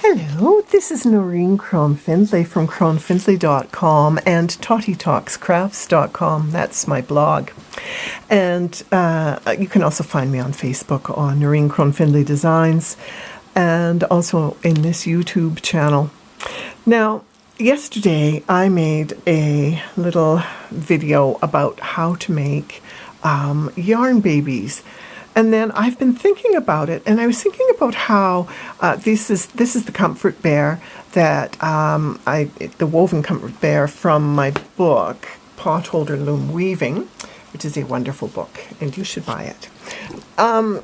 Hello, this is Noreen Crone-Findlay from Crone-Findlay.com and TottyTalksCrafts.com. That's my blog. And you can also find me on Facebook on Noreen Crone-Findlay Designs and also in this YouTube channel. Now, yesterday I made a little video about how to make yarn babies. And then I've been thinking about it, and I was thinking about how this is the comfort bear that the woven comfort bear from my book, Potholder Loom Weaving, which is a wonderful book, and you should buy it. And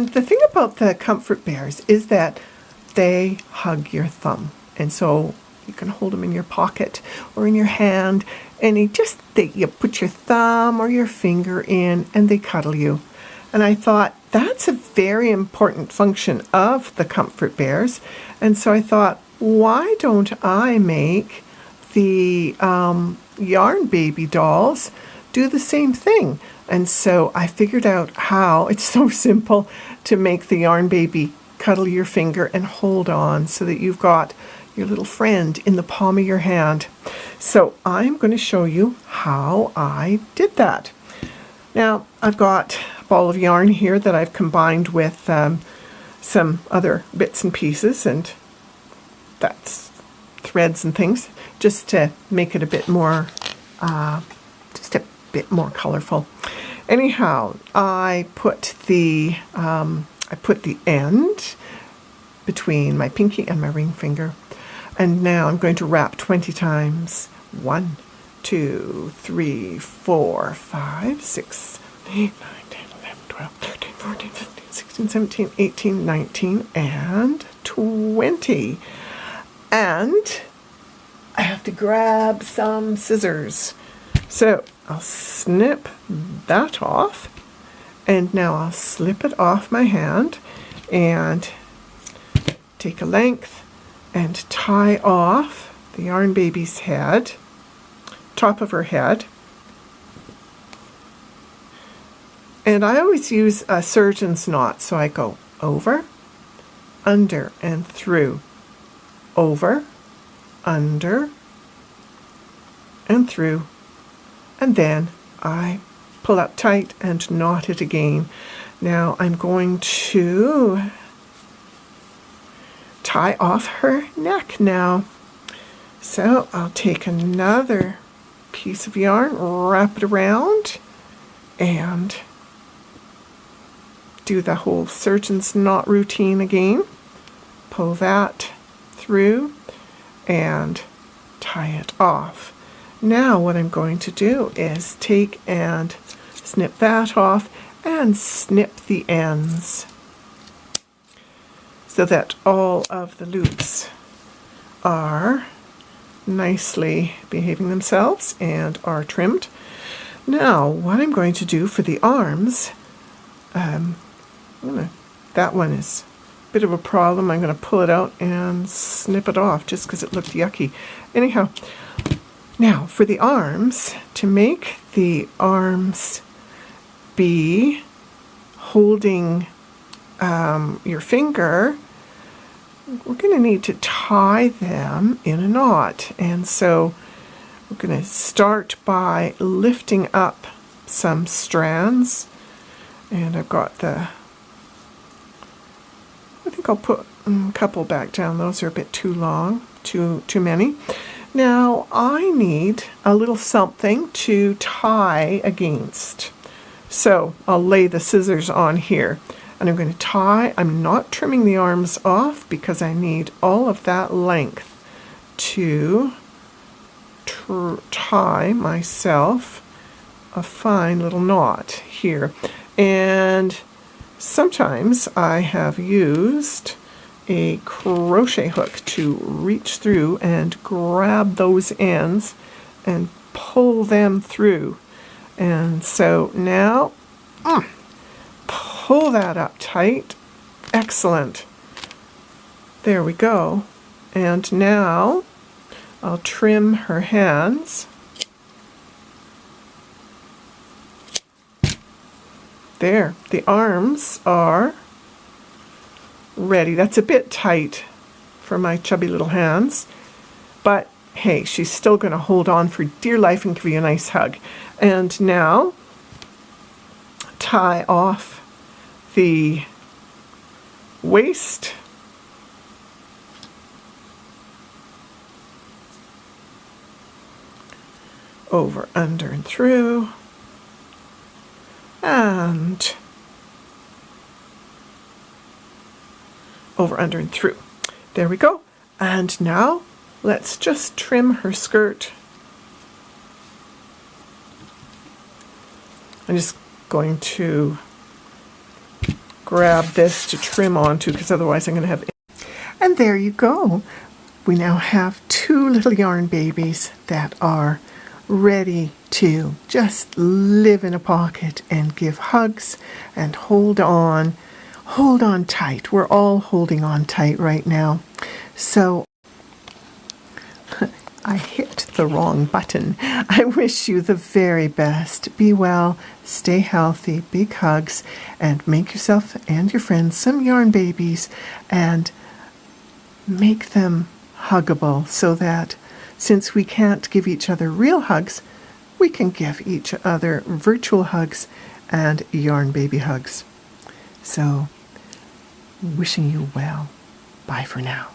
the thing about the comfort bears is that they hug your thumb, and so you can hold them in your pocket or in your hand, and you put your thumb or your finger in and they cuddle you. And I thought that's a very important function of the comfort bears. And so I thought, why don't I make the yarn baby dolls do the same thing? And so I figured out how. It's so simple to make the yarn baby cuddle your finger and hold on so that you've got your little friend in the palm of your hand. So I'm going to show you how I did that. Now I've got a ball of yarn here that I've combined with some other bits and pieces, and that's threads and things, just to make it a bit more colorful. Anyhow, I put the end between my pinky and my ring finger. And now I'm going to wrap 20 times. 1, 2, 3, 4, 5, 6, 8, 9, 10, 11, 12, 13, 14, 15, 16, 17, 18, 19, and 20. And I have to grab some scissors. So I'll snip that off. And now I'll slip it off my hand and take a length and tie off the yarn baby's head, top of her head. And I always use a surgeon's knot, so I go over, under, and through. Over, under, and through. And then I pull up tight and knot it again. Now I'm going to tie off her neck now. So I'll take another piece of yarn, wrap it around, and do the whole surgeon's knot routine again. Pull that through and tie it off. Now what I'm going to do is take and snip that off and snip the ends, so that all of the loops are nicely behaving themselves and are trimmed. Now, what I'm going to do for the arms, that one is a bit of a problem. I'm going to pull it out and snip it off just because it looked yucky. Anyhow, now for the arms, to make the arms be holding your finger, we're going to need to tie them in a knot. And so we're going to start by lifting up some strands. And I've got I think I'll put a couple back down. Those are a bit too long, too many. Now I need a little something to tie against. So I'll lay the scissors on here. And I'm going to tie. I'm not trimming the arms off because I need all of that length to tie myself a fine little knot here. And sometimes I have used a crochet hook to reach through and grab those ends and pull them through. And so now pull that up tight. Excellent. There we go. And now I'll trim her hands. There. The arms are ready. That's a bit tight for my chubby little hands, but hey, she's still going to hold on for dear life and give you a nice hug. And now tie off the waist. Over, under, and through. And over, under, and through. There we go. And now let's just trim her skirt. I'm just going to grab this to trim onto, because otherwise I'm going to have... And there you go. We now have two little yarn babies that are ready to just live in a pocket and give hugs and hold on tight. We're all holding on tight right now. So I hit the wrong button. I wish you the very best. Be well, stay healthy, big hugs, and make yourself and your friends some yarn babies and make them huggable, so that since we can't give each other real hugs, we can give each other virtual hugs and yarn baby hugs. So, wishing you well. Bye for now.